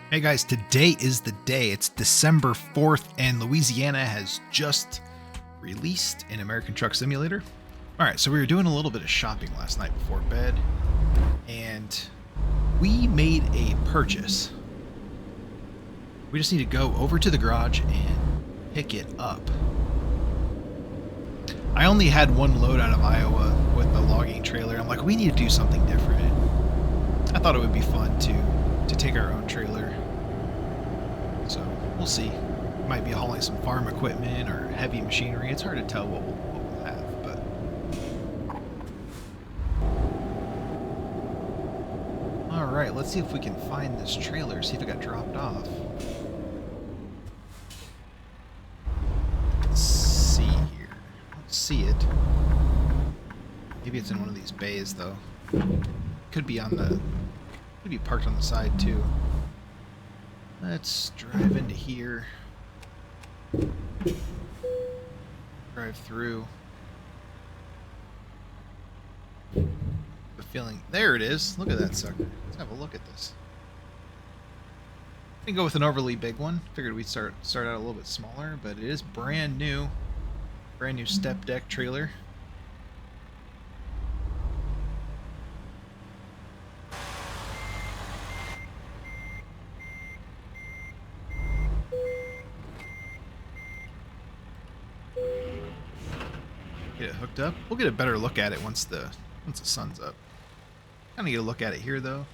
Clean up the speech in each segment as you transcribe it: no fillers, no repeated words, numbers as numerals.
Hey guys, today is the day. It's December 4th, and Louisiana has just released an American Truck Simulator. Alright, so we were doing a little bit of shopping last night before bed, and we made a purchase. We just need to go over to the garage and pick it up. I only had one load out of Iowa with the logging trailer. I'm like, we need to do something different. I thought it would be fun to take our own trailer. So we'll see. Might be hauling some farm equipment or heavy machinery. It's hard to tell what we'll have, but all right, let's see if we can find this trailer, see if it got dropped off. Let's see here. Let's see it. Maybe it's in one of these bays though. Could be parked on the side too. Let's drive into here. Drive through. The feeling. There it is. Look at that sucker. Let's have a look at this. I can go with an overly big one. Figured we'd start out a little bit smaller, but it is brand new. Brand new step deck trailer. Get it hooked up. We'll get a better look at it once the sun's up. Kind of get a look at it here though.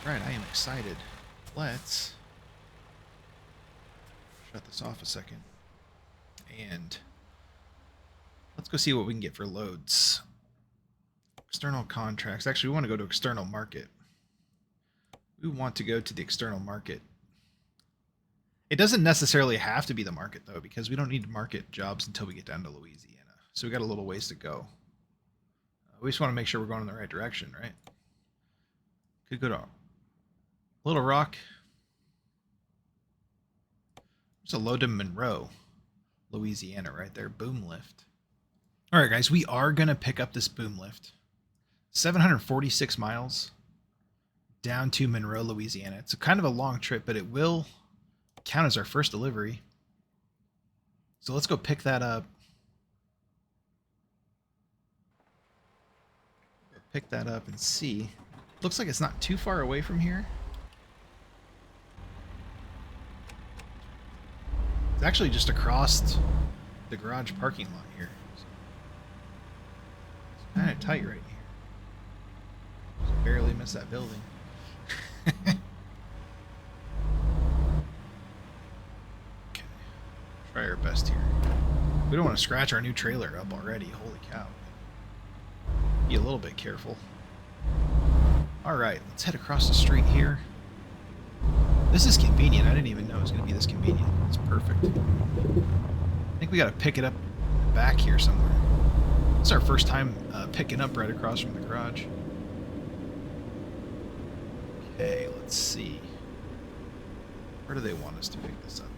Right, I am excited. Let's shut this off a second. And let's go see what we can get for loads. External contracts. Actually, we want to go to external market. We want to go to the external market. It doesn't necessarily have to be the market, though, because we don't need to market jobs until we get down to Louisiana. So we got a little ways to go. We just want to make sure we're going in the right direction, right? Could go to Little Rock. There's a load to Monroe, Louisiana, right there. Boom lift. All right, guys, we are going to pick up this boom lift. 746 miles down to Monroe, Louisiana. It's kind of a long trip, but it will count as our first delivery. So let's go pick that up. Pick that up and see. Looks like it's not too far away from here. It's actually just across the garage parking lot here. So it's kind of tight right here. Just barely missed that building. Try our best here. We don't want to scratch our new trailer up already. Holy cow. Be a little bit careful. Alright, let's head across the street here. This is convenient. I didn't even know it was going to be this convenient. It's perfect. I think we got to pick it up back here somewhere. It's our first time picking up right across from the garage. Okay, let's see. Where do they want us to pick this up?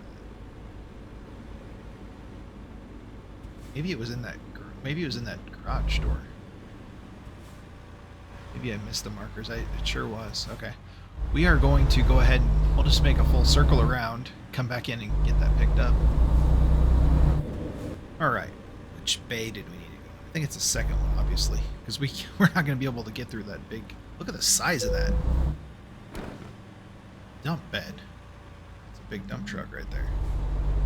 Maybe it was in that garage door. Maybe I missed the markers. It sure was. Okay. We are going to go ahead and we'll just make a full circle around, come back in and get that picked up. Alright. Which bay did we need to go? I think it's the second one, obviously. Because we're not going to be able to get through that big... Look at the size of that. Dump bed. It's a big dump truck right there.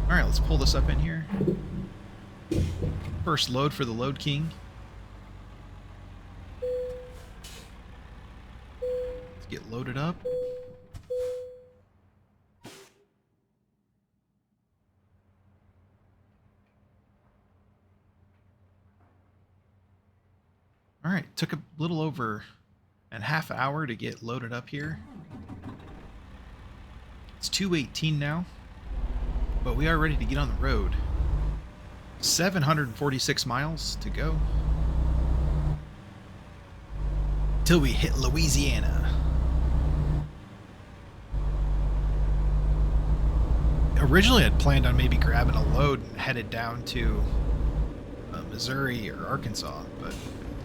Alright, let's pull this up in here. First load for the Load King. Let's get loaded up. Alright, took a little over a half hour to get loaded up here. It's 2:18 now, but we are ready to get on the road. 746 miles to go till we hit Louisiana. Originally I'd planned on maybe grabbing a load and headed down to Missouri or Arkansas, but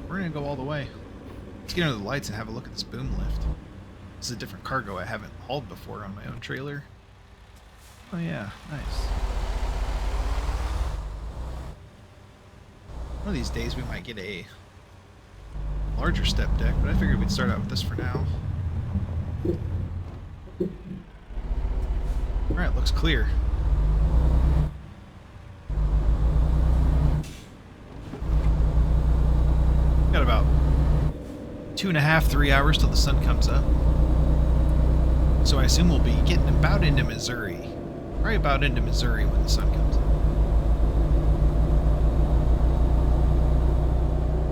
we're gonna go all the way. Let's get under the lights and have a look at this boom lift. This is a different cargo I haven't hauled before on my own trailer. Oh yeah, nice. One of these days we might get a larger step deck, but I figured we'd start out with this for now. Alright, looks clear. Got about 2.5, 3 hours till the sun comes up. So I assume we'll be getting about into Missouri. Right about into Missouri when the sun comes up.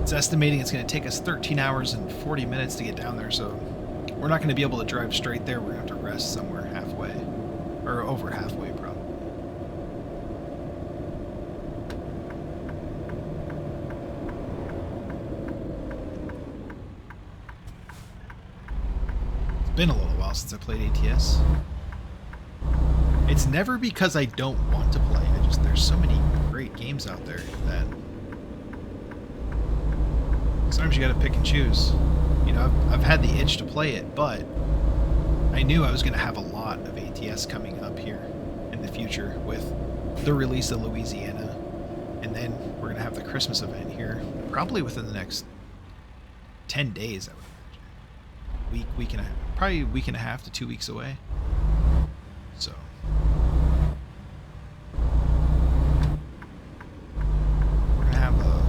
It's estimating it's going to take us 13 hours and 40 minutes to get down there, so we're not going to be able to drive straight there. We're going to have to rest somewhere halfway. Or over halfway, probably. It's been a little while since I played ATS. It's never because I don't want to play. There's so many great games out there that sometimes you gotta pick and choose. You know, I've had the itch to play it, but I knew I was gonna have a lot of ATS coming up here in the future with the release of Louisiana, and then we're gonna have the Christmas event here, probably within the next 10 days, I would imagine. Week and a half, probably a week and a half to 2 weeks away. So we're gonna have a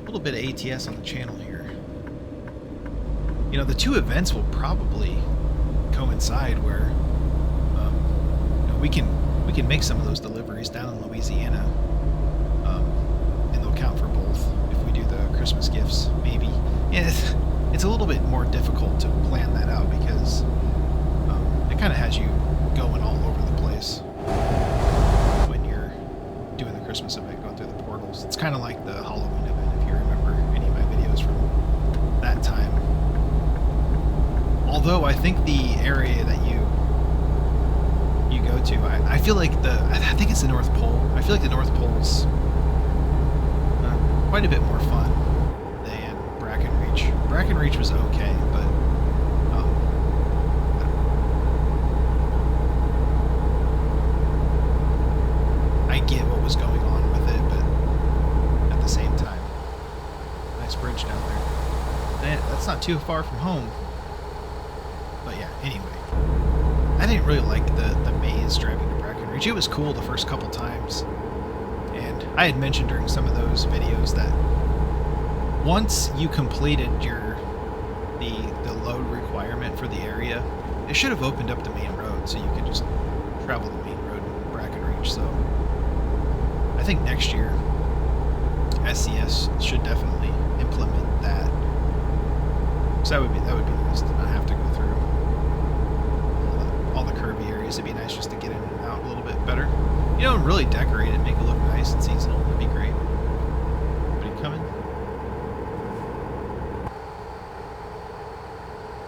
little bit of ATS on the channel here. You know, the two events will probably coincide where you know, we can make some of those deliveries down in Louisiana, and they'll count for both if we do the Christmas gifts. Maybe, yeah, it's a little bit more difficult to plan that out because it kind of has you going all over the place when you're doing the Christmas event, going through the portals. It's kind of like the Halloween event, if you remember any of my videos from that time. Although I think the area that you go to, I feel like I think it's the North Pole. I feel like the North Pole's quite a bit more fun than Brackenreach. Brackenreach was okay, but I get what was going on with it, but at the same time, nice bridge down there. That's not too far from home. But yeah, anyway. I didn't really like the maze driving to Brackenreach. It was cool the first couple times. And I had mentioned during some of those videos that once you completed the load requirement for the area, it should have opened up the main road so you could just travel the main road in Brackenreach. So I think next year SCS should definitely implement that. So that would be nice to not have to go through all the curvy areas. It'd be nice just to get in and out a little bit better. You know, really decorate it, make it look nice and seasonal. That'd be great. Anybody coming?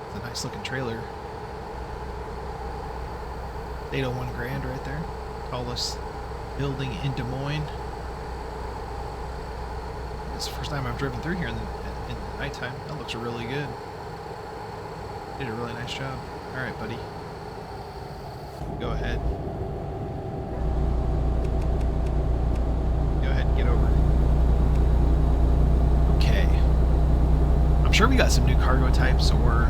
It's a nice looking trailer. 801 grand right there. Tallest building in Des Moines. It's the first time I've driven through here in the nighttime. That looks really good. Did a really nice job. Alright, buddy. Go ahead. Go ahead and get over. Okay. I'm sure we got some new cargo types, or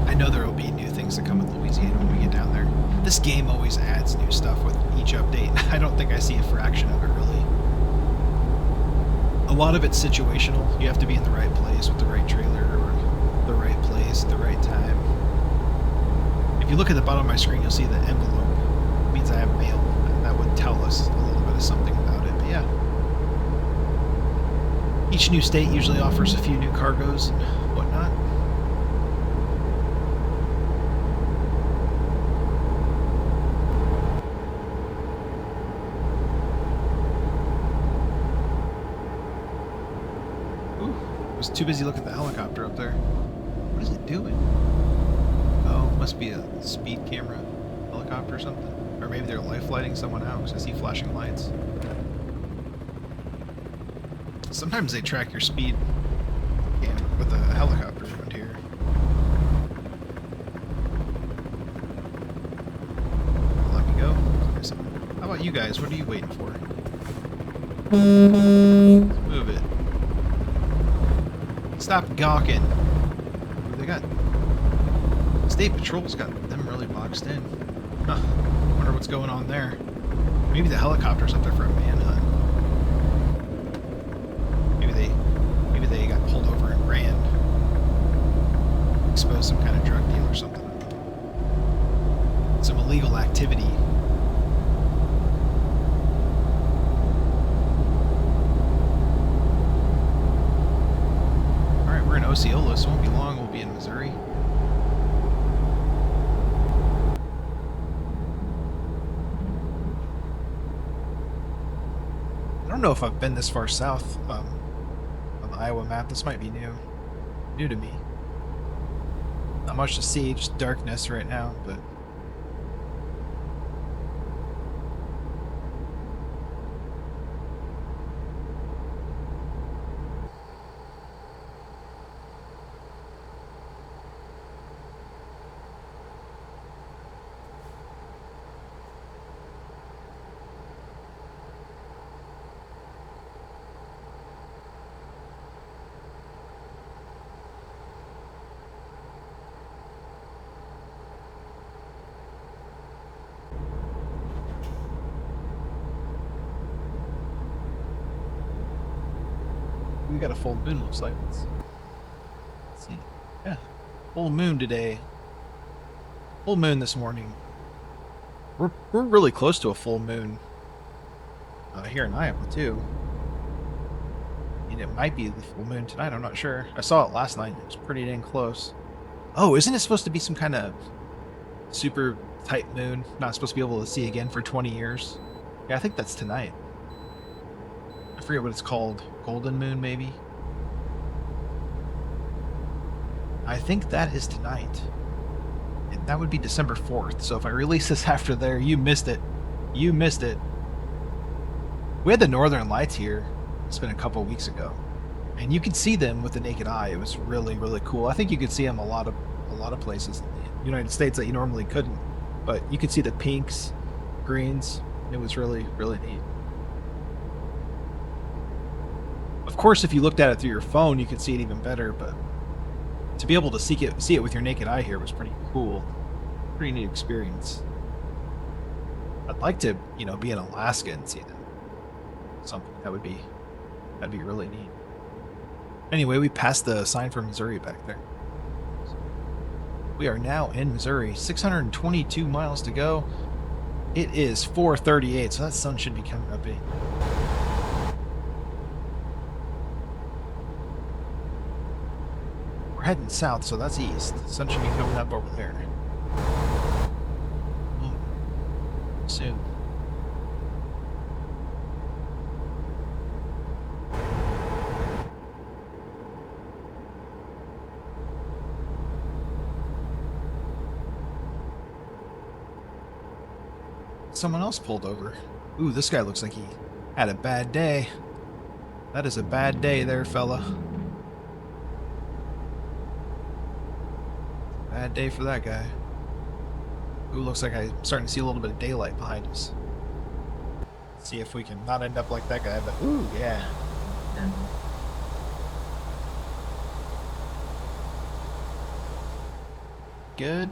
I know there will be new things that come with Louisiana when we get down there. This game always adds new stuff with each update. I don't think I see a fraction of it, really. A lot of it's situational. You have to be in the right place with the right trailer, or the right place at the right time. If you look at the bottom of my screen, you'll see the envelope. It means I have mail. That would tell us a little bit of something about it, but yeah. Each new state usually offers a few new cargoes and whatnot. Ooh, I was too busy looking at the helicopter up there. What is it doing? Oh, must be a speed camera helicopter or something. Or maybe they're life lighting someone out because I see flashing lights. Sometimes they track your speed You guys, what are you waiting for? Let's move it. Stop gawking. They got... State Patrol's got them really boxed in. Huh. Wonder what's going on there. Maybe the helicopter's up there for a manhunt. Maybe they got pulled over and ran. Exposed some kind of drug deal or something. Some illegal activity. Alright, we're in Osceola, so it won't be long. We'll be in Missouri. I don't know if I've been this far south on the Iowa map. This might be new to me. Not much to see, just darkness right now, but... We got a full moon, looks like. Let's see. Yeah. Full moon today. Full moon this morning. We're really close to a full moon here in Iowa, too. And it might be the full moon tonight, I'm not sure. I saw it last night. It was pretty dang close. Oh, isn't it supposed to be some kind of super tight moon? Not supposed to be able to see again for 20 years? Yeah, I think that's tonight. I forget what it's called. Golden moon, maybe? I think that is tonight. And that would be December 4th. So if I release this after there, you missed it. You missed it. We had the Northern Lights here. It's been a couple of weeks ago. And you could see them with the naked eye. It was really, really cool. I think you could see them a lot of places in the United States that you normally couldn't. But you could see the pinks, greens. It was really, really neat. Of course, if you looked at it through your phone, you could see it even better, but to be able to see it with your naked eye here was pretty cool. Pretty neat experience. I'd like to, be in Alaska and see them. Something that'd be really neat. Anyway, we passed the sign for Missouri back there. We are now in Missouri. 622 miles to go. It is 4:38, so that sun should be coming up in. We're heading south, so that's east. The sun should be coming up over there. Soon. Someone else pulled over. Ooh, this guy looks like he had a bad day. That is a bad day there, fella. Bad day for that guy. Ooh, looks like I'm starting to see a little bit of daylight behind us. Let's see if we can not end up like that guy, but ooh, yeah. Good.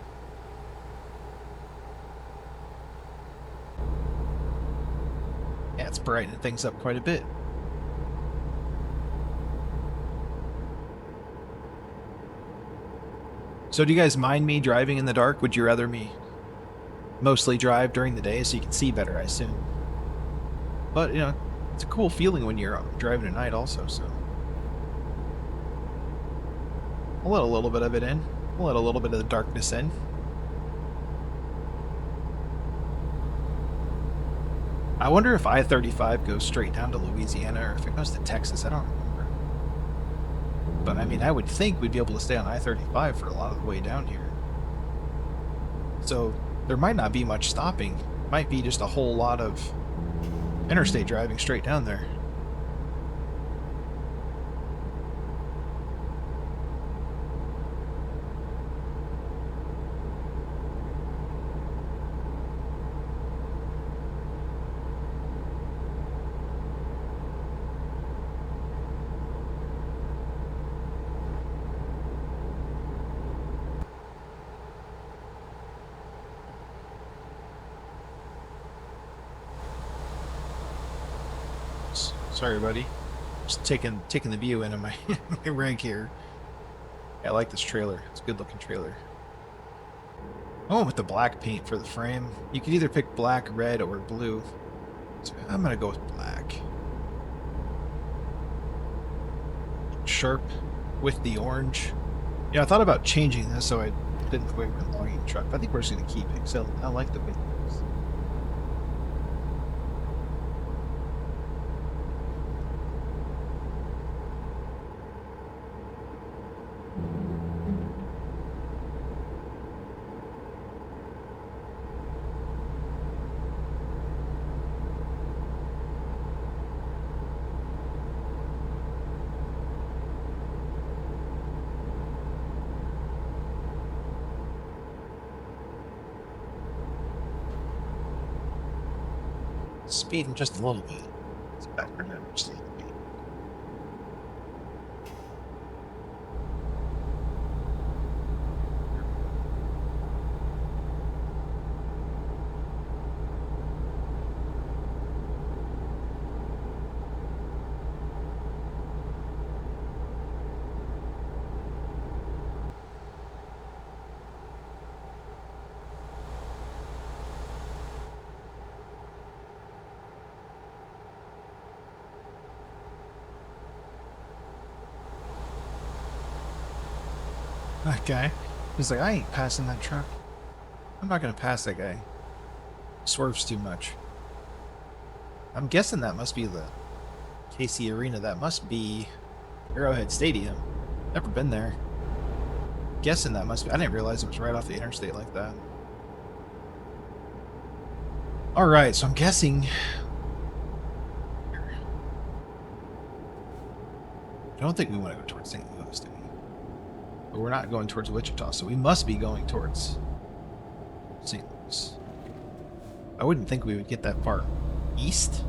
Yeah, it's brightening things up quite a bit. So do you guys mind me driving in the dark? Would you rather me mostly drive during the day so you can see better, I assume? But, it's a cool feeling when you're driving at night also, so. I'll let a little bit of it in. I'll let a little bit of the darkness in. I wonder if I-35 goes straight down to Louisiana or if it goes to Texas. I don't remember. But, I mean, I would think we'd be able to stay on I-35 for a lot of the way down here. So, there might not be much stopping. It might be just a whole lot of interstate driving straight down there. Sorry, buddy. Just taking the view into my, my rig here. Yeah, I like this trailer. It's a good looking trailer. I went with the black paint for the frame. You could either pick black, red, or blue. So I'm gonna go with black. Sharp with the orange. Yeah, I thought about changing this so I didn't go with the logging truck. I think we're just gonna keep it because I like the way it looks. Speeding just a little bit. It's back down just a little bit. That guy. He's like, I ain't passing that truck. I'm not gonna pass that guy. Swerves too much. I'm guessing that must be the KC Arena. That must be Arrowhead Stadium. Never been there. Guessing that must be. I didn't realize it was right off the interstate like that. Alright, so I'm guessing. I don't think we want to go towards St. Louis, do we? But we're not going towards Wichita, so we must be going towards St. Louis. I wouldn't think we would get that far east.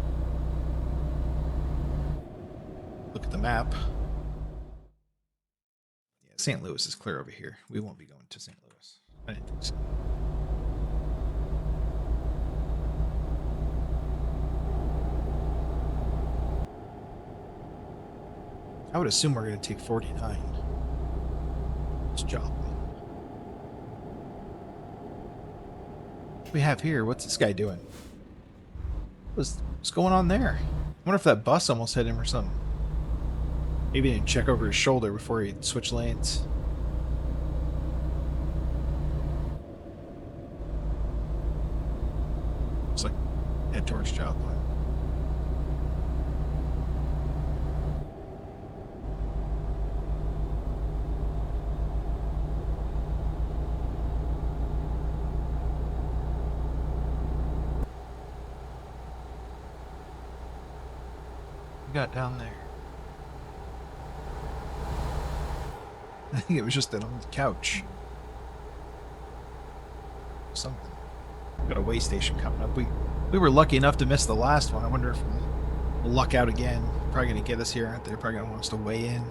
Look at the map. Yeah, St. Louis is clear over here. We won't be going to St. Louis. I didn't think so. I would assume we're going to take 49. It's Joplin. What we have here? What's this guy doing? What's going on there? I wonder if that bus almost hit him or something. Maybe he didn't check over his shoulder before he switched lanes. Looks like head towards Joplin. Got down there. I think it was just an old couch. Something. Got a way station coming up. We were lucky enough to miss the last one. I wonder if we'll luck out again. Probably gonna get us here, aren't they? They're probably gonna want us to weigh in.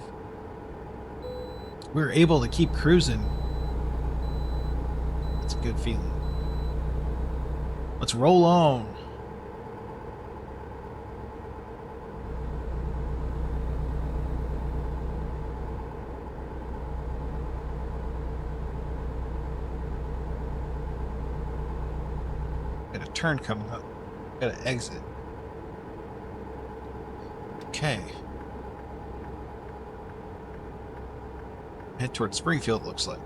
We were able to keep cruising. That's a good feeling. Let's roll on. Got a turn coming up. Got to exit. Okay. Head towards Springfield, looks like.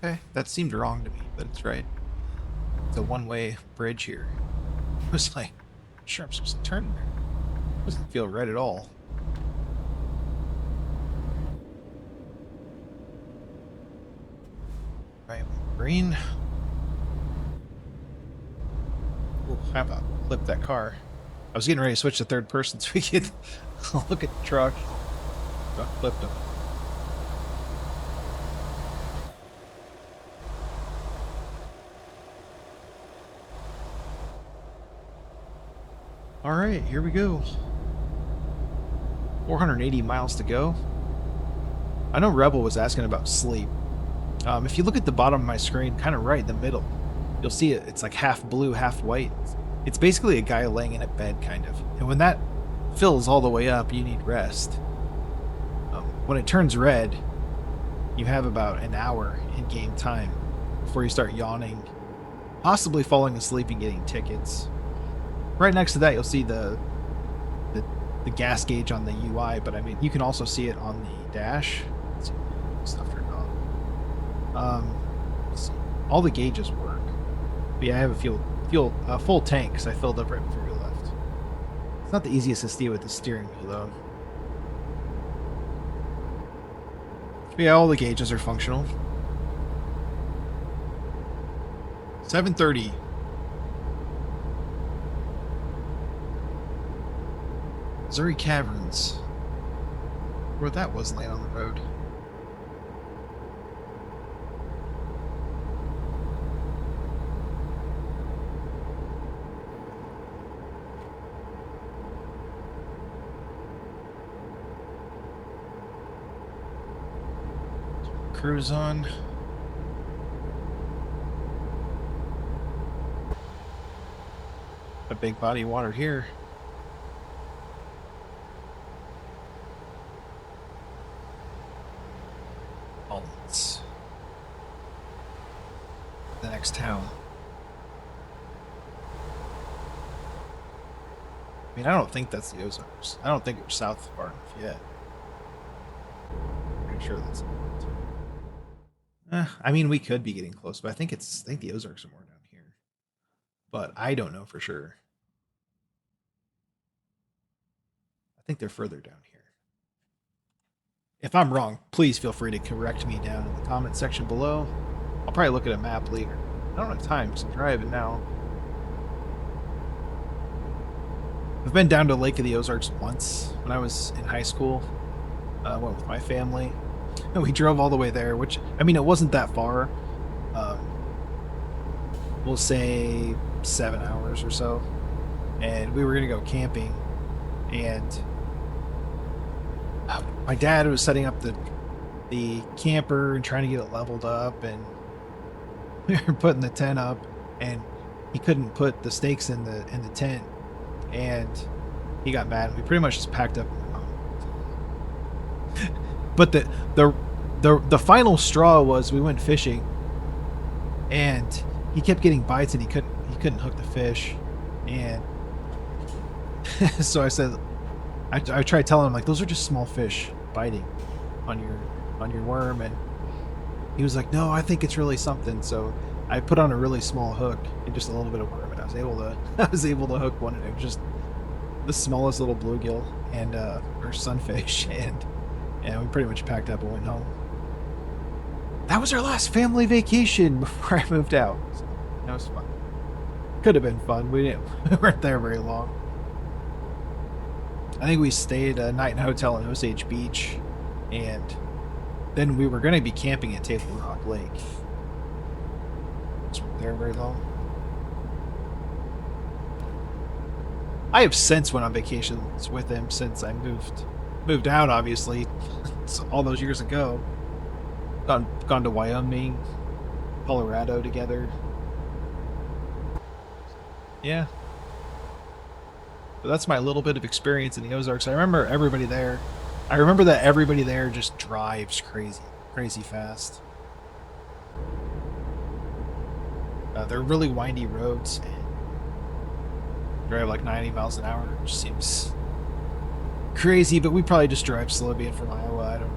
Okay, that seemed wrong to me, but it's right. It's a one-way bridge here. It was like, sure, I'm supposed to turn there. Doesn't feel right at all. Right, green. Ooh, how about flip that car? I was getting ready to switch to third person so we could look at the truck. Truck flipped him. All right, here we go. 480 miles to go. I know Rebel was asking about sleep. If you look at the bottom of my screen, kind of right in the middle, you'll see it. It's like half blue, half white. It's basically a guy laying in a bed, kind of. And when that fills all the way up, you need rest. When it turns red, you have about an hour in game time before you start yawning, possibly falling asleep and getting tickets. Right next to that, you'll see the gas gauge on the UI, but I mean, you can also see it on the dash. Let's see, stuff turned on. Let's see. All the gauges work. But yeah, I have a full tank because I filled up right before we left. It's not the easiest to steer with the steering wheel though. But yeah, all the gauges are functional. 7:30. Missouri Caverns. Where that was laying on the road. Cruise on. A big body of water here. The next town. I mean, I don't think that's the Ozarks. I don't think we're south far enough yet. Pretty sure that's it. I mean, we could be getting close, but I think the Ozarks are more down here. But I don't know for sure. I think they're further down here. If I'm wrong, please feel free to correct me down in the comment section below. I'll probably look at a map later. I don't have time because I'm driving now. I've been down to Lake of the Ozarks once when I was in high school. I went with my family. And we drove all the way there, which, I mean, it wasn't that far. We'll say 7 hours or so. And we were going to go camping. And my dad was setting up the camper and trying to get it leveled up, and we were putting the tent up, and he couldn't put the stakes in the tent, and he got mad. We pretty much just packed up. But the final straw was we went fishing, and he kept getting bites, and he couldn't hook the fish, and so I said, I tried telling him, like, those are just small fish biting on your worm, and he was like, no, I think it's really something. So I put on a really small hook and just a little bit of worm, and I was able to hook one, and it was just the smallest little bluegill and or sunfish, and we pretty much packed up and went home. That was our last family vacation before I moved out. So that was fun. Could have been fun. We weren't there very long. I think we stayed a night in a hotel in Osage Beach, and then we were going to be camping at Table Rock Lake. Just weren't there very long. I have since went on vacations with him since I moved out, obviously, all those years ago. Gone to Wyoming, Colorado together. Yeah. But that's my little bit of experience in the Ozarks. I remember everybody there. I remember that everybody there just drives crazy fast. They're really windy roads, and drive like 90 miles an hour, which seems crazy, but we probably just drive slow being from Iowa. I don't know.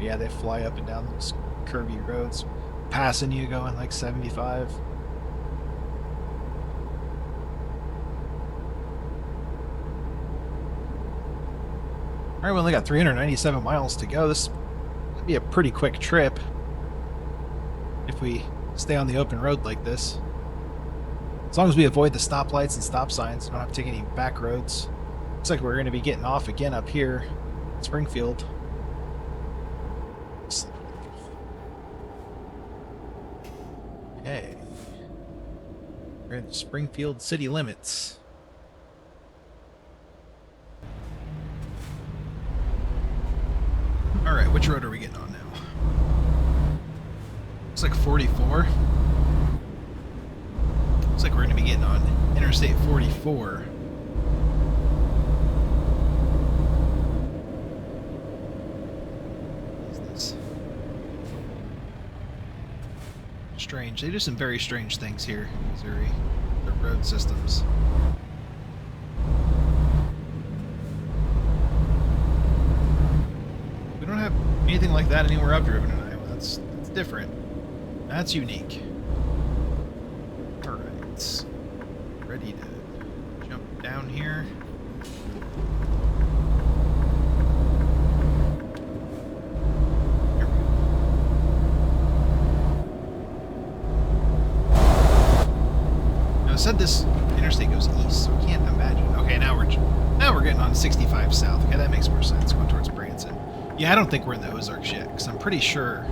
Yeah, they fly up and down those curvy roads, passing you going like 75. All right, we only got 397 miles to go. This could be a pretty quick trip if we stay on the open road like this. As long as we avoid the stoplights and stop signs, don't have to take any back roads. Looks like we're going to be getting off again up here in Springfield. Okay. We're in Springfield city limits. Alright, which road are we getting on now? Looks like 44. Looks like we're going to be getting on Interstate 44. What is this? Strange. They do some very strange things here in Missouri. Their road systems. We don't have anything like that anywhere I've driven in Iowa. That's different. That's unique. Alright. Ready to jump down here. Here we go. Now it said this interstate goes east, so I can't imagine. Okay, now we're getting on 65 south. Okay, that makes more sense, going towards Branson. Yeah, I don't think we're in the Ozarks yet, because I'm pretty sure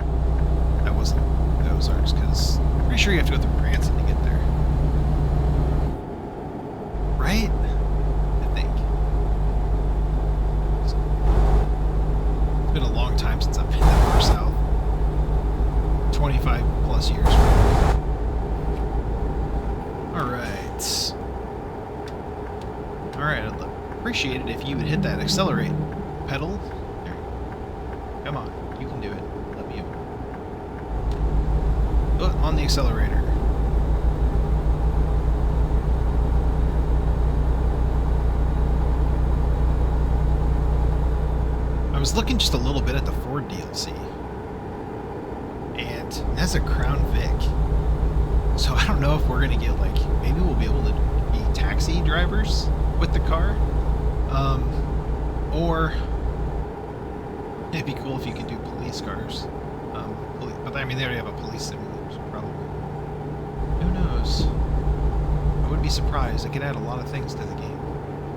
that wasn't the Ozarks, because I'm pretty sure you have to go through Branson to get there. Right? I think. It's been a long time since I've been that far south. 25 plus years. Alright. Alright, I'd appreciate it if you would hit that accelerate pedal. There you go. Come on, you can do it. Let me on the accelerator. I was looking just a little bit at the Ford DLC, and it has a Crown Vic. So I don't know if we're gonna get, like, maybe we'll be able to be taxi drivers with the car, or it'd be cool if you could do police cars. But I mean, they already have a police simulator, so probably. Who knows? I wouldn't be surprised. It could add a lot of things to the game.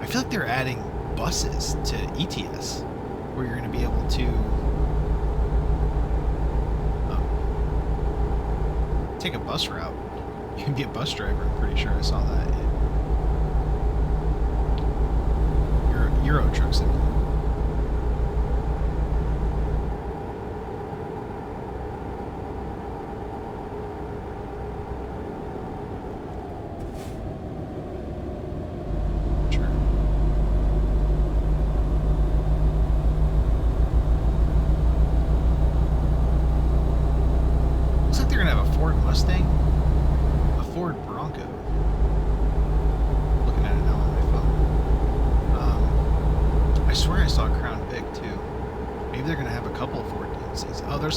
I feel like they're adding buses to ETS, where you're going to be able to take a bus route. You can be a bus driver. I'm pretty sure I saw that in Euro Truck Simulator.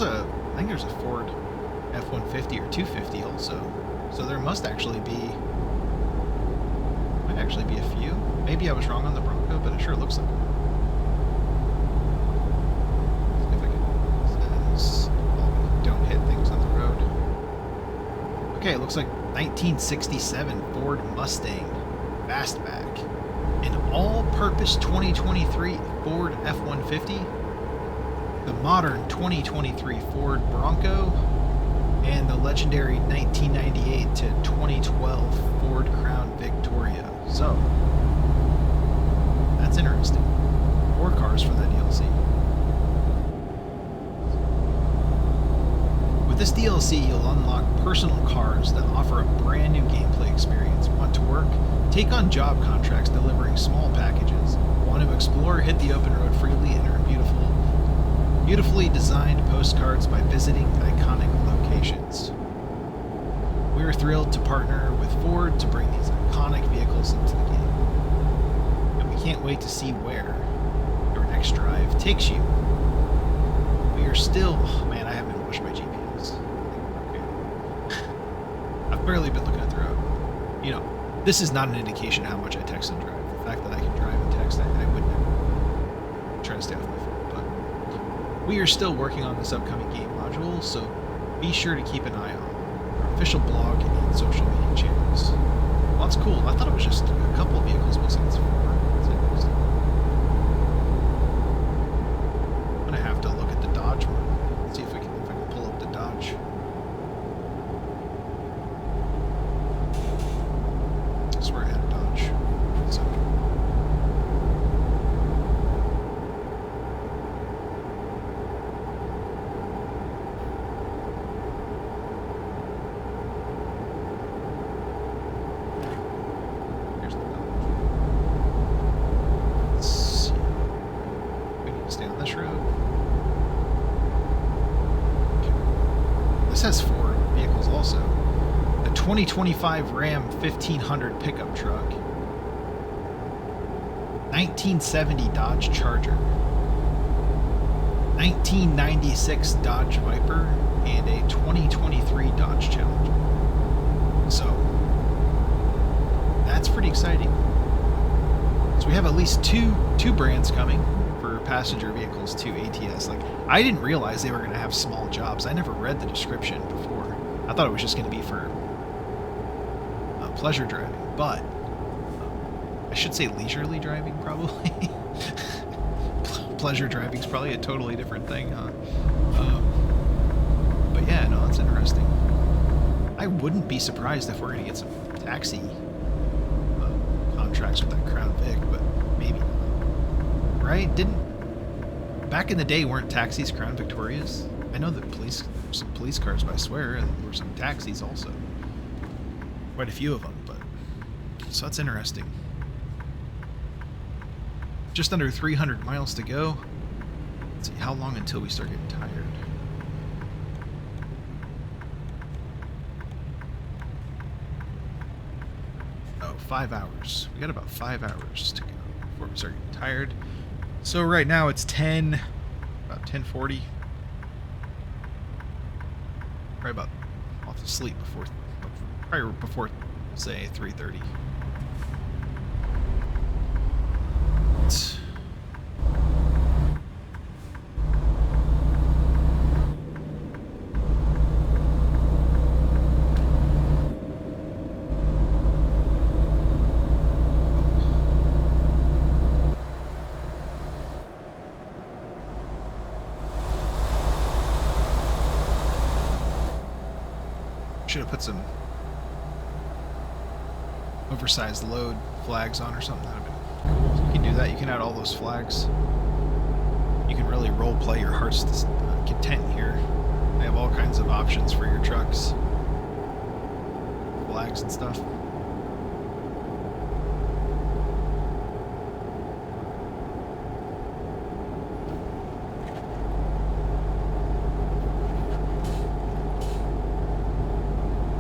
I think there's a Ford F-150 or 250 also. So there must actually be, might actually be a few. Maybe I was wrong on the Bronco, but it sure looks like it. See if I can, says, don't hit things on the road. Okay, it looks like 1967 Ford Mustang Fastback. An all-purpose 2023 Ford F-150. The modern 2023 Ford Bronco, and the legendary 1998 to 2012 Ford Crown Victoria. So, that's interesting. 4 cars from that DLC. With this DLC, you'll unlock personal cars that offer a brand new gameplay experience. Want to work? Take on job contracts delivering small packages. Want to explore? Hit the open road freely and earn beautifully designed postcards by visiting iconic locations. We are thrilled to partner with Ford to bring these iconic vehicles into the game. And we can't wait to see where your next drive takes you. We are still... Oh man, I haven't watched my GPS. Okay. I've barely been looking at the road. You know, this is not an indication of how much I text and drive. The fact that I can drive and text, I would never try to stay off my phone. We are still working on this upcoming game module, so be sure to keep an eye on our official blog and social media channels. Well, that's cool. I thought it was just a couple of vehicles missing. It's 4. That's interesting. I'm gonna have to look at the Dodge one. Let's see if I can pull up the Dodge. 2025 Ram 1500 pickup truck, 1970 Dodge Charger, 1996 Dodge Viper, and a 2023 Dodge Challenger. So that's pretty exciting. So we have at least two brands coming for passenger vehicles to ATS. Like, I didn't realize they were going to have small jobs. I never read the description before. I thought it was just going to be for pleasure driving, but I should say leisurely driving, probably. Pleasure driving is probably a totally different thing, huh? But yeah, no, that's interesting. I wouldn't be surprised if we're going to get some taxi contracts with that Crown Vic, but maybe not. Right? Back in the day, weren't taxis Crown Victorias? I know that some police cars, but I swear, and there were some taxis also. Quite a few of them, but so that's interesting. Just under 300 miles to go. Let's see, how long until we start getting tired? Oh, 5 hours. We got about 5 hours to go before we start getting tired. So right now it's about 10:40. Probably about off to sleep before say 3:30. Should have put some oversized load flags on or something. That would have been cool. You can do that. You can add all those flags. You can really role play your heart's content here. They have all kinds of options for your trucks, flags and stuff.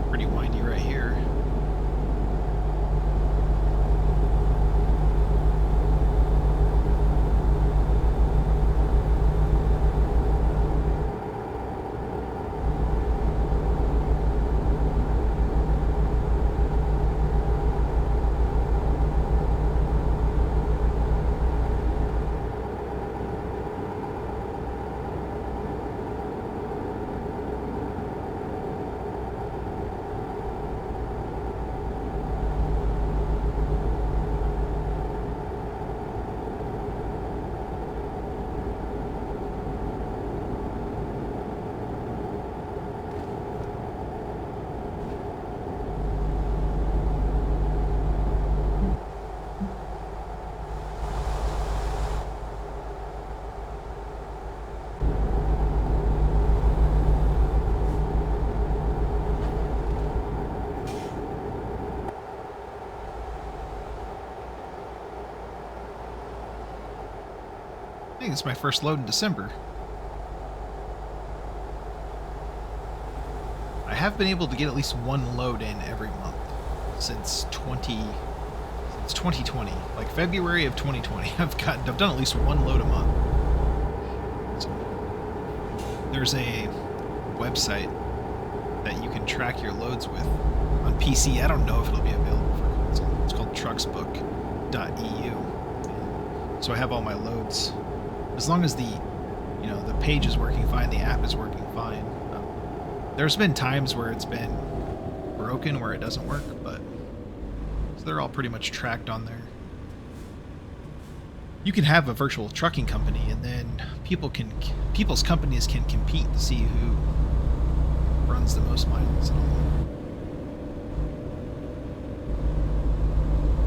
Pretty windy right here. I think it's my first load in December. I have been able to get at least one load in every month since 2020. Like February of 2020, I've done at least one load a month. So there's a website that you can track your loads with on PC. I don't know if it'll be available for console. It's called trucksbook.eu. So I have all my loads. As long as the page is working fine, the app is working fine. There's been times where it's been broken, where it doesn't work, but so they're all pretty much tracked on there. You can have a virtual trucking company, and then people's companies can compete to see who runs the most miles and all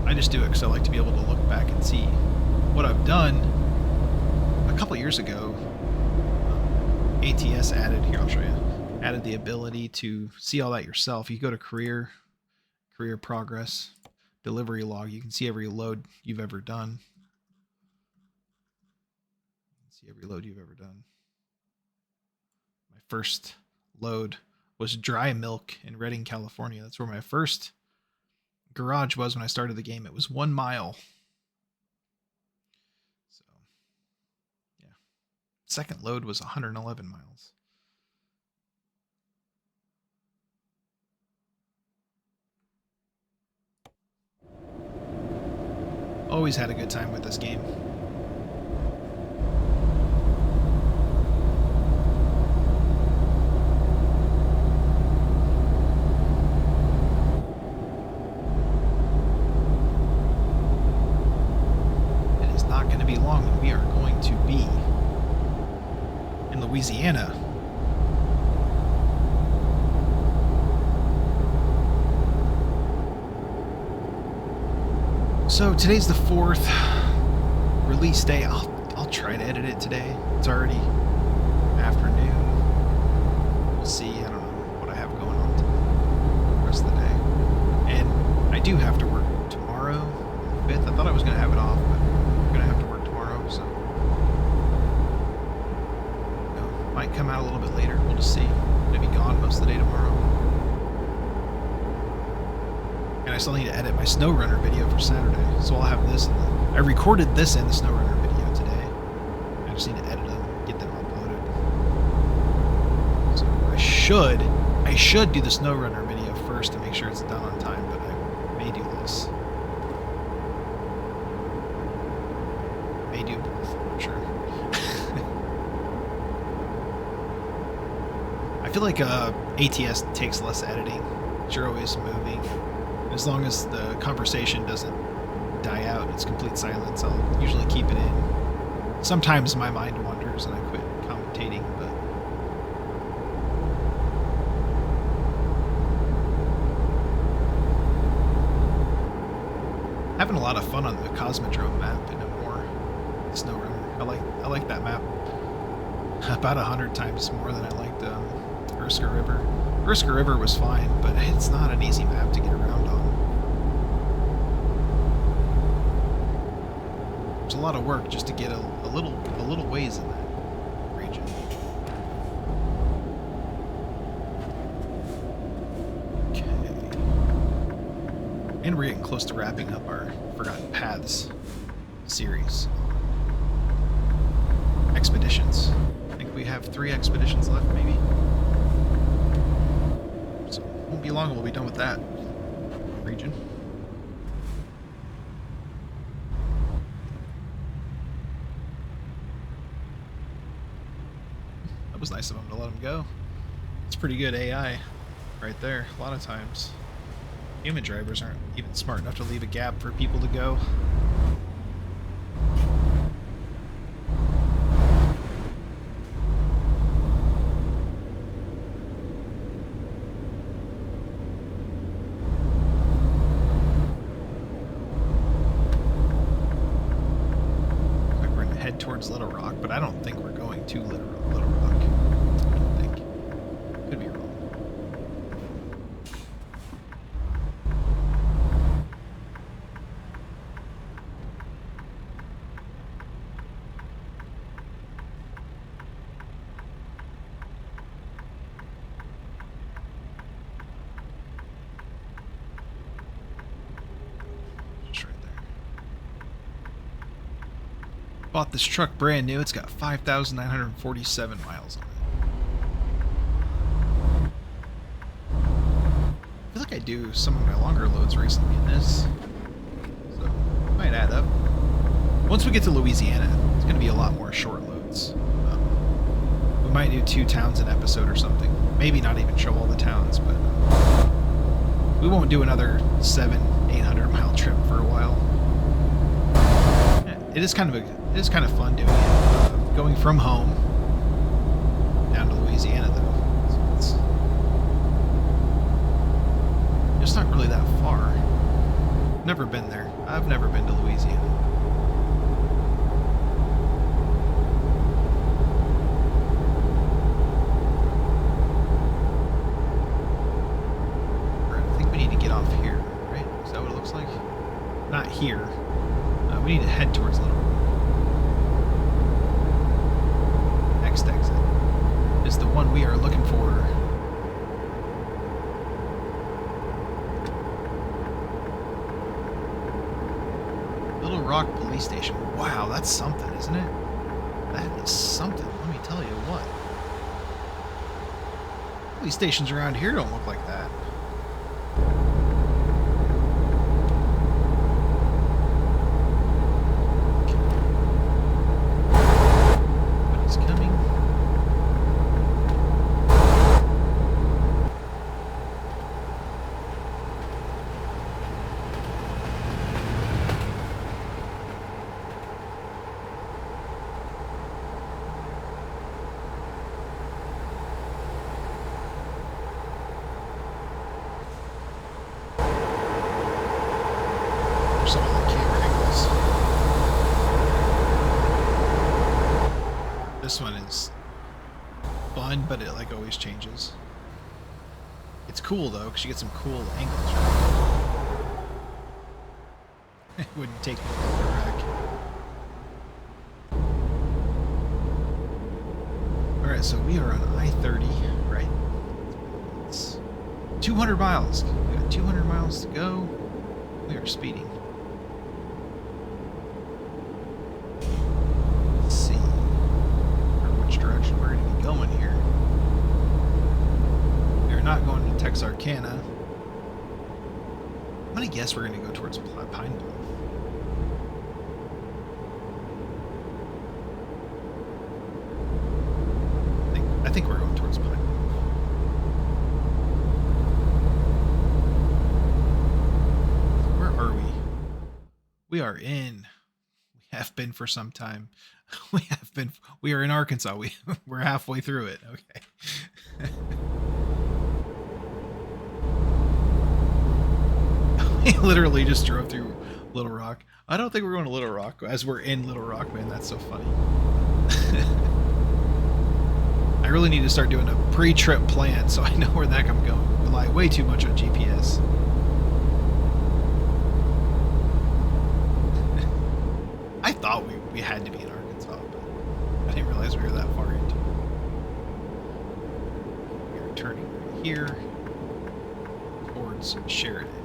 that. I just do it because I like to be able to look back and see what I've done. A couple years ago, ATS added, here I'll show you, added the ability to see all that yourself. You go to career progress, delivery log, you can see every load you've ever done. See every load you've ever done. My first load was Dry Milk in Redding, California. That's where my first garage was when I started the game. It was 1 mile. So, yeah. Second load was 111 miles. Always had a good time with this game. It is not going to be long and we are going to be in Louisiana. So today's the 4th release day. I'll try to edit it today. It's already afternoon. We'll see. I don't know what I have going on the rest of the day. And I do have to work tomorrow, the 5th. I thought I was going to have it off, but I'm going to have to work tomorrow, so might come out a little bit later. We'll just see. I'm going to be gone most of the day tomorrow. And I still need to edit my SnowRunner video for Saturday, so I'll have this. I recorded this and the SnowRunner video today. I just need to edit them, get them uploaded. So I should do the SnowRunner video first to make sure it's done on time, but I may do this. May do both, I'm sure. I feel like ATS takes less editing. You're always moving. As long as the conversation doesn't die out, it's complete silence, I'll usually keep it in. Sometimes my mind wanders and I quit commentating, but having a lot of fun on the Cosmodrome map in a more SnowRunner. I like that map about 100 times more than I liked Erskine River. Erskine River was fine, but it's not an easy map to get around on. There's a lot of work just to get a little ways in that region. Okay. And we're getting close to wrapping up our Forgotten Paths series. Expeditions. I think we have 3 expeditions left, maybe. So it won't be long and we'll be done with that region. That was nice of them to let him go. It's pretty good AI right there. A lot of times human drivers aren't even smart enough to leave a gap for people to go. Towards Little Rock, but I don't think we're going to Little Rock. I don't think. Could be wrong. Bought this truck brand new. It's got 5,947 miles on it. I feel like I do some of my longer loads recently in this, so it might add up. Once we get to Louisiana, it's going to be a lot more short loads. We might do 2 towns an episode or something. Maybe not even show all the towns, but we won't do another 700-800 mile trip for a while. It is kind of fun doing it. Going from home down to Louisiana, though. So it's not really that far. Never been there. I've never been to Louisiana. I think we need to get off here, right? Is that what it looks like? Not here. We need to head towards Little Rock. Next exit is the one we are looking for. Little Rock Police Station. Wow, that's something, isn't it? That is something. Let me tell you what. Police stations around here don't look like that. Nobody's coming. Some of the camera angles. This one is fun, but it like always changes. It's cool though, because you get some cool angles. It wouldn't take me to the rack. Alright, so we are on I-30, right? It's 200 miles. We got 200 miles to go. We are speeding. Let's see which direction we're going to be going here. We are not going to Texarkana. I'm going to guess we're going to go towards Pine Bluff. I think we're going towards Pine Bluff. Where are we? We are in. We have been for some time. We are in Arkansas. We're halfway through it. Okay. We literally just drove through Little Rock. I don't think we're going to Little Rock as we're in Little Rock, man. That's so funny. I really need to start doing a pre-trip plan so I know where the heck I'm going. I rely way too much on GPS. I thought we had to be in Arkansas, but I didn't realize we were that far into it. We are turning right here towards Sheridan.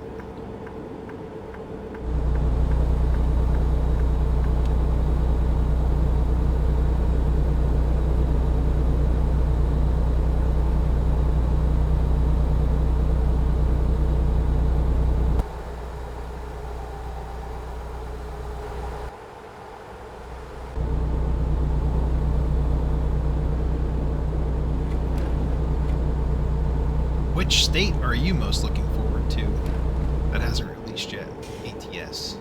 Which state are you most looking forward to that hasn't released yet? ATS.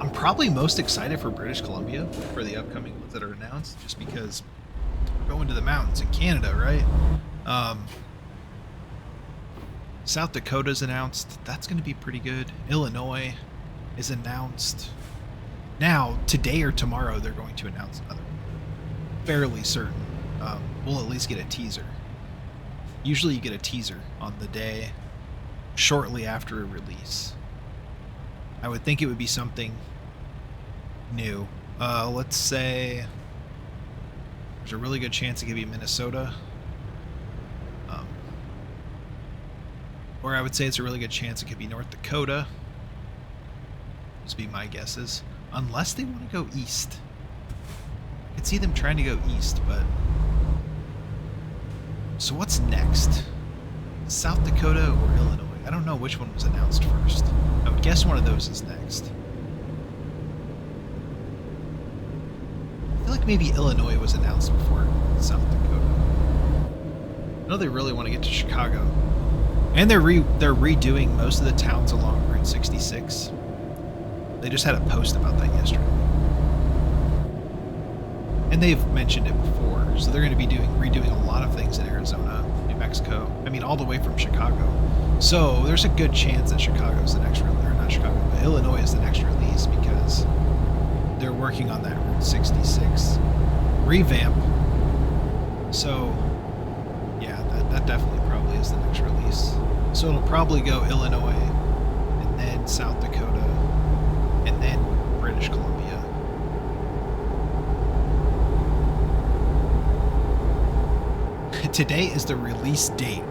I'm probably most excited for British Columbia for the upcoming ones that are announced, just because we're going to the mountains in Canada, right? South Dakota's announced. That's going to be pretty good. Illinois is announced. Now, today or tomorrow, they're going to announce another. Fairly certain. We'll at least get a teaser. Usually you get a teaser on the day shortly after a release. I would think it would be something new. Let's say there's a really good chance it could be Minnesota. Or I would say it's a really good chance it could be North Dakota. Those would be my guesses. Unless they want to go east. I could see them trying to go east, but... So what's next? South Dakota or Illinois? I don't know which one was announced first. I would guess one of those is next. I feel like maybe Illinois was announced before South Dakota. I know they really want to get to Chicago. And they're redoing most of the towns along Route 66. They just had a post about that yesterday. And they've mentioned it before, so they're going to be redoing a lot of things in Arizona, New Mexico. I mean, all the way from Chicago. So there's a good chance that Chicago's the next, or not Chicago, but Illinois is the next release because they're working on that Route 66 revamp. So, yeah, that definitely probably is the next release. So it'll probably go Illinois, and then South Dakota, and then British Columbia. Today is the release date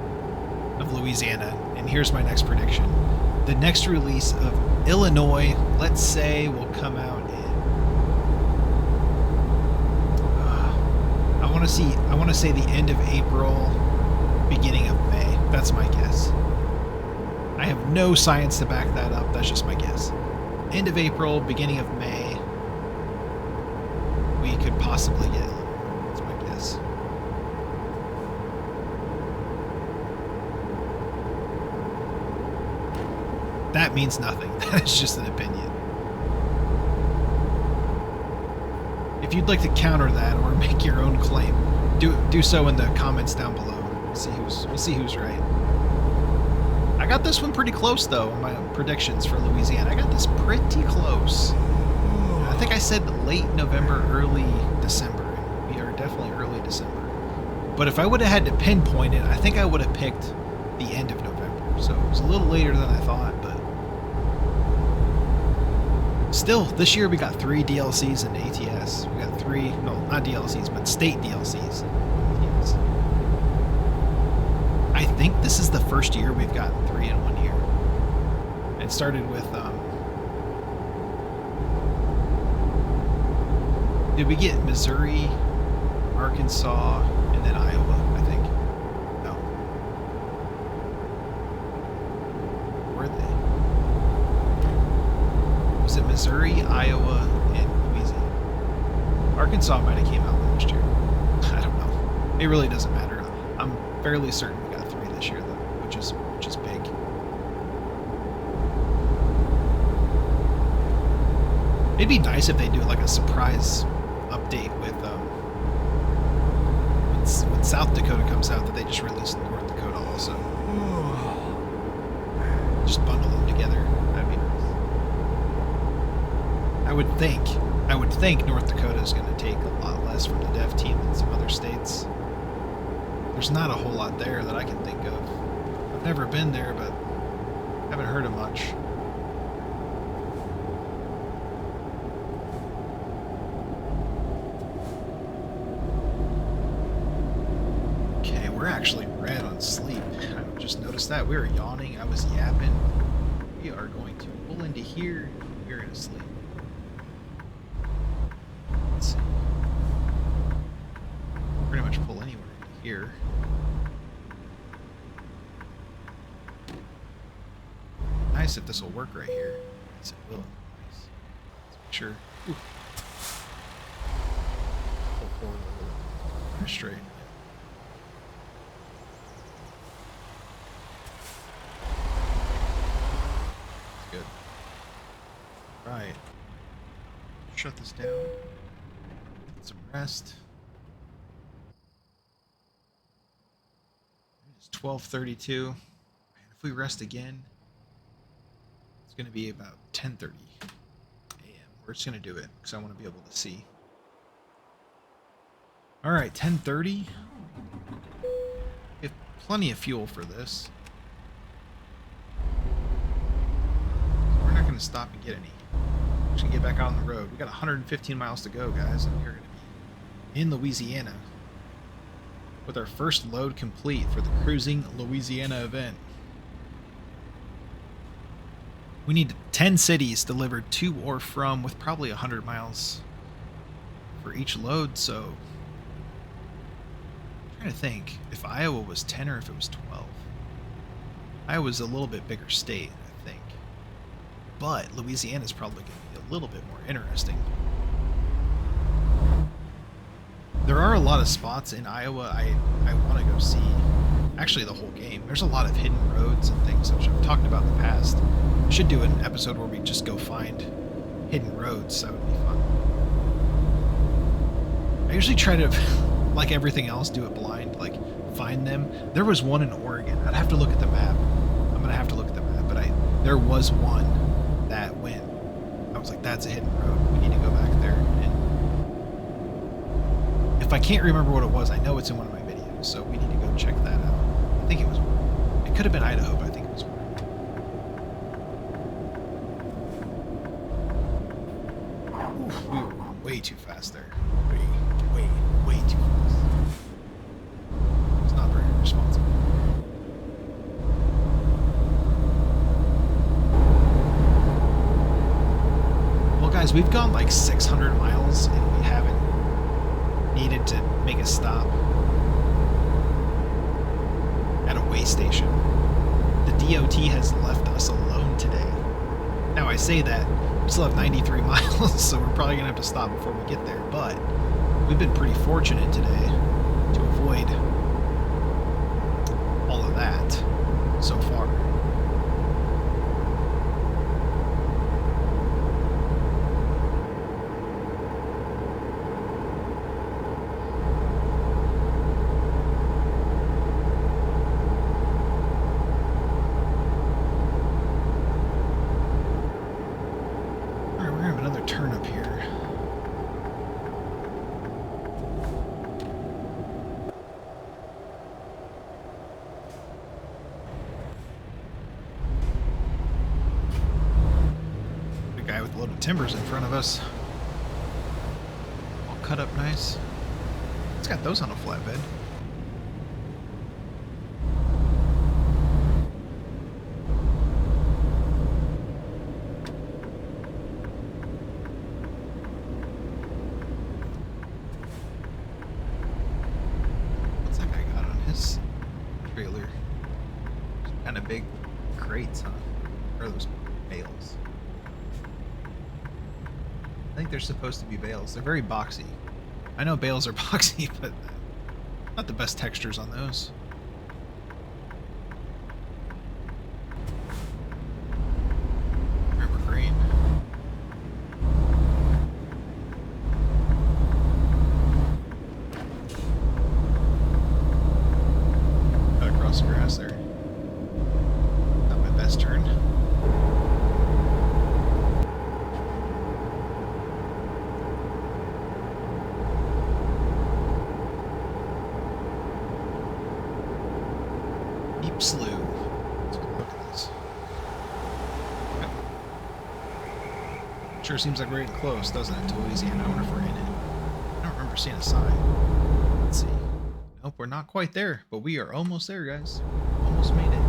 of Louisiana, and here's my next prediction. The next release of Illinois let's say we'll come out in. I want to say the end of April, beginning of May. That's my guess. I have no science to back that up. That's just my guess. End of April, beginning of May. We could possibly get. That's my guess. That means nothing. That's just an opinion. If you'd like to counter that or make your own claim, do so in the comments down below. We'll see who's right. I got this one pretty close though. My predictions for Louisiana. I got this pretty close. I think I said late November, early December. We are definitely early December. But if I would have had to pinpoint it, I think I would have picked the end of November. So it was a little later than I thought, but still, this year we got 3 DLCs and ATS. We got 3, no, not DLCs, but state DLCs. ATS. I think this is the first year we've gotten 3 in 1 year. It started with, did we get Missouri, Arkansas, and then Iowa, I think? No. Were they? Was it Missouri, Iowa, and Louisiana? Arkansas might have came out last year. I don't know. It really doesn't matter. I'm fairly certain we got 3 this year, though, which is big. It'd be nice if they do like a surprise update with when South Dakota comes out, that they just release North Dakota also. Just bundle them together. That'd be nice. I would think North Dakota is going to take a lot less from the dev team than some other states. There's not a whole lot there that I can think of. I've never been there, but haven't heard of much. Okay, we're actually red on sleep. I just noticed that. We were yawning. I was yapping. We are going to pull into here. We're going to sleep. Let's see. Pretty much pull anywhere into here. Nice if this will work right here. Yes, it will. Nice. Let's make sure. Ooh. Pull forward a little bit. Straight. Good. Right. Shut this down. Get some rest. It's 12:32. And if we rest again, it's going to be about 10:30 a.m. We're just going to do it because I want to be able to see. All right, 10:30. We have plenty of fuel for this. We're not going to stop and get any. We're just going to get back out on the road. We got 115 miles to go, guys, and we're going to be in Louisiana with our first load complete for the Cruising Louisiana event. We need 10 cities delivered to or from with probably 100 miles for each load, so I'm trying to think if Iowa was 10 or if it was 12. Iowa's a little bit bigger state, I think. But Louisiana's probably going to be a little bit more interesting. There are a lot of spots in Iowa I want to go see. Actually, the whole game. There's a lot of hidden roads and things, which I've talked about in the past. I should do an episode where we just go find hidden roads. That would be fun. I usually try to, like everything else, do it blind. Like, find them. There was one in Oregon. I'd have to look at the map. I'm going to have to look at the map. But there was one that when I was like, that's a hidden road. We need to go back there. And if I can't remember what it was, I know it's in one of my videos. So we need to go check that out. I think it was Oregon. It could have been Idaho, but I think it was Oregon. Oof, we were way too fast there. Way too fast. It's not very responsible. Guys, we've gone like 600 miles and we haven't needed to make a stop at a way station. The DOT has left us alone today. Now I say that, we still have 93 miles, so we're probably gonna have to stop before we get there, but we've been pretty fortunate today to avoid all of that so far. Timbers in front of us. All cut up nice. It's got those on a flatbed. What's that guy got on his trailer? Some kind of big crates, huh? Or are those bales? I think they're supposed to be bales. They're very boxy. I know bales are boxy, but not the best textures on those. River green. Got across the grass there. Not my best turn. Slough. Let's look at this. Okay. Sure seems like we're getting close, doesn't it, to Louisiana? I wonder if we're in it. I don't remember seeing a sign. Let's see. Nope, we're not quite there, but we are almost there, guys. Almost made it.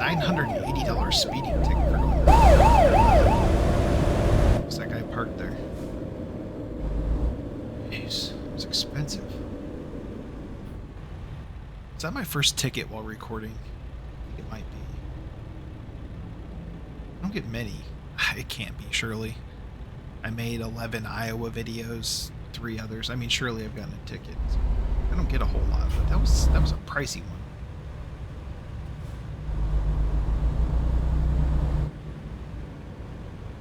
$980 speeding ticket for going. What's that guy parked there? Jeez, it's expensive. Is that my first ticket while recording? I think it might be. I don't get many. It can't be, surely. I made 11 Iowa videos, 3 others. I mean, surely I've gotten a ticket. I don't get a whole lot, but that was a pricey one.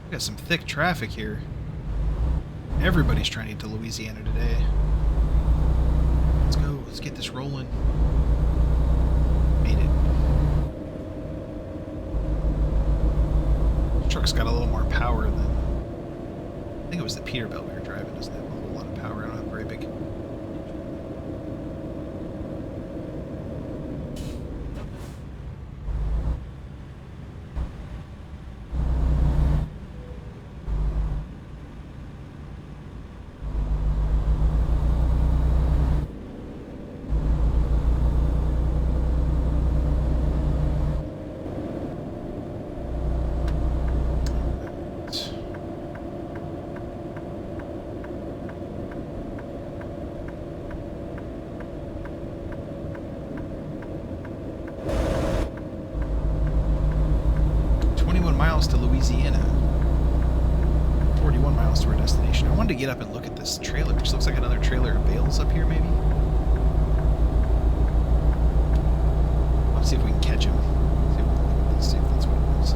We got some thick traffic here. Everybody's trying to get to Louisiana today. Let's go. Let's get this rolling. Made it. This truck's got a little more power than... I think it was the Peterbilt we were driving. Doesn't have a whole lot of power. I don't have very big... To Louisiana. 41 miles to our destination. I wanted to get up and look at this trailer, which looks like another trailer of bales up here, maybe. Let's see if we can catch him. Let's see if that's what it is.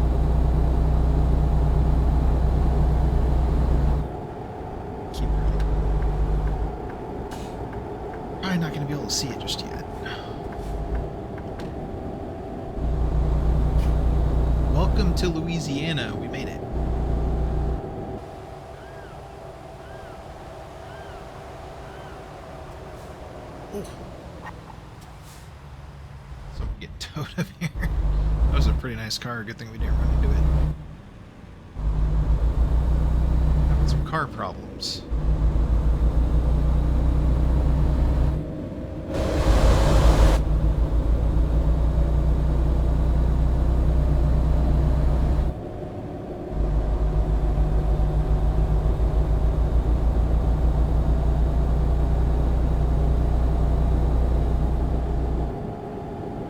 Keep running. Probably not going to be able to see it just yet. Welcome to Louisiana. We made it. Oh. So we get towed up here. That was a pretty nice car. Good thing we didn't run into it. Having some car problems.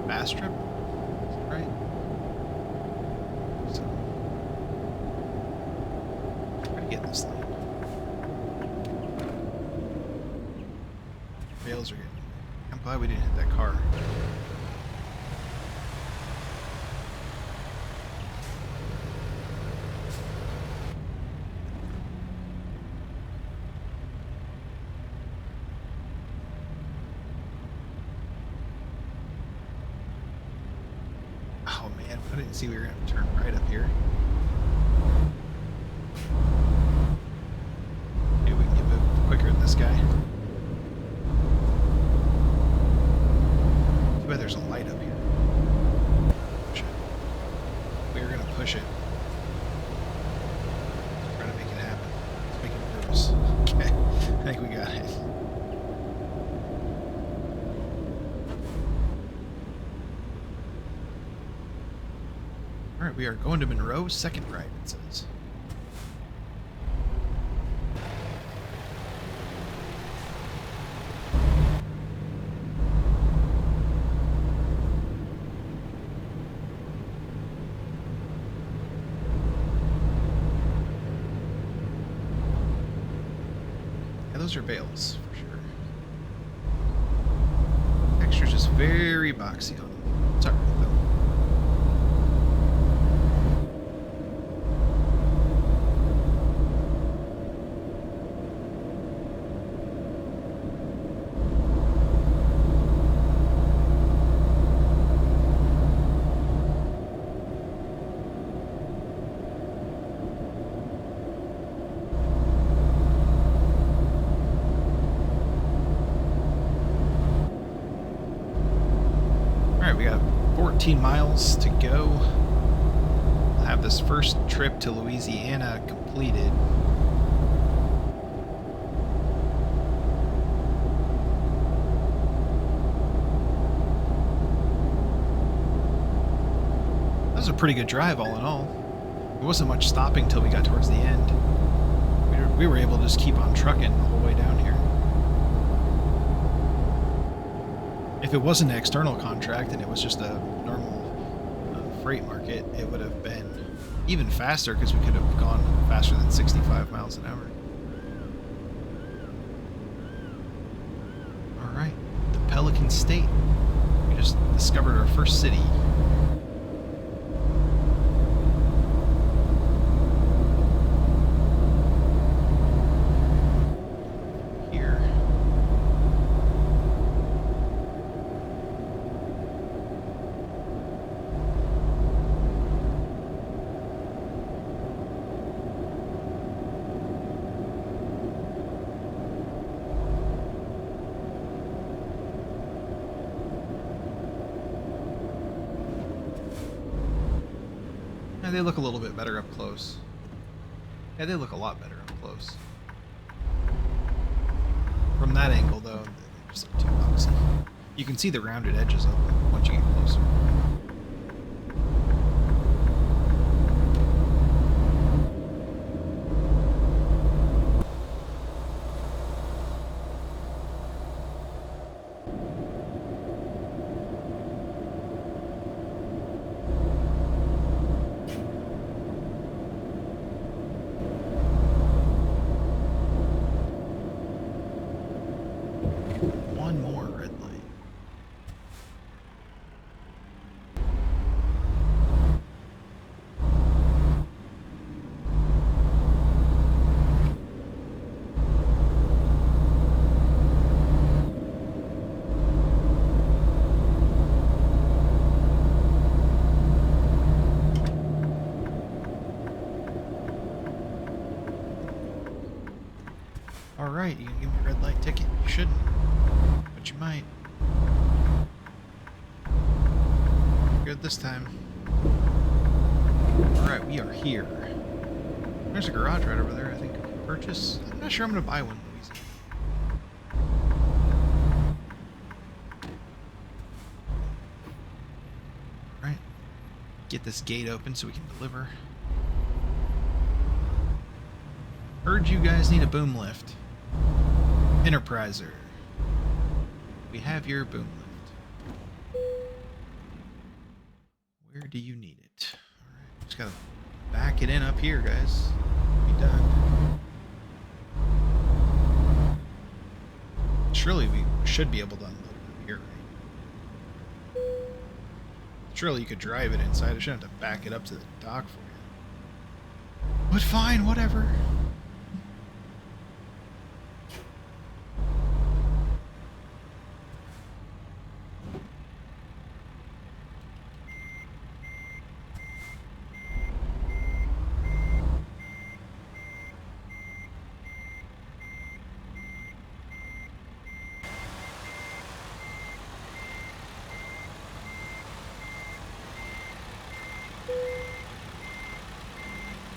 Fast trip? Right? So, try to get in this lane. Rails are getting. I'm glad we didn't hit that car. Oh man, I didn't see we were going to turn right up here. Maybe we can get moving quicker than this guy. Too bad there's a light up here. Push it. We were going to push it. Try to make it happen. Let's make it nervous. Okay, I think we got it. Alright, we are going to Monroe, second right, it says. Yeah, those are bales, for sure. Texture's just very boxy on them. It's alright, though. Alright, we got 14 miles to go. We'll have this first trip to Louisiana completed. That was a pretty good drive all in all. There wasn't much stopping till we got towards the end. We were able to just keep on trucking the whole way down here. If it wasn't an external contract and it was just a normal freight market, it would have been even faster because we could have gone faster than 65 miles an hour. Alright, the Pelican State. We just discovered our first city. Yeah, they look a little bit better up close. Yeah, they look a lot better up close. From that angle, though, they just look too boxy. You can see the rounded edges of them once you get closer. One more red light. Alright, you gonna give me a red light ticket? You shouldn't, but you might. Good this time. we are here. There's a garage right over there, I think. Purchase? I'm not sure I'm going to buy one, Louisiana. Alright. Get this gate open so we can deliver. Heard you guys need a boom lift. Enterpriser. We have your boom lift. Where do you need it? Alright, just gotta back it in up here, guys. Be done. Surely we should be able to unload it here, right? Surely you could drive it inside. I shouldn't have to back it up to the dock for you. But fine, whatever.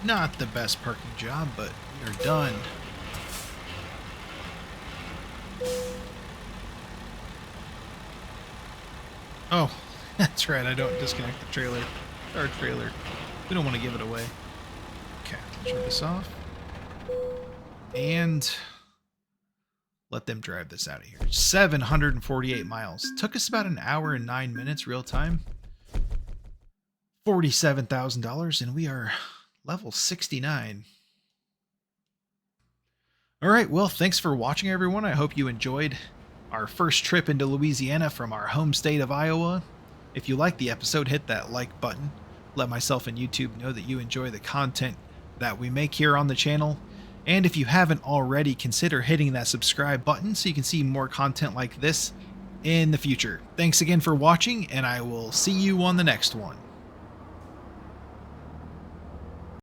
Not the best parking job, but we are done. Oh, that's right, I don't disconnect the trailer. Our trailer. We don't want to give it away. Okay, shut this off. And let them drive this out of here. 748 miles. Took us about an hour and 9 minutes real time. $47,000, and we are level 69. All right, well, thanks for watching, everyone. I hope you enjoyed our first trip into Louisiana from our home state of Iowa. If you liked the episode, hit that like button. Let myself and YouTube know that you enjoy the content that we make here on the channel. And if you haven't already, consider hitting that subscribe button so you can see more content like this in the future. Thanks again for watching, and I will see you on the next one.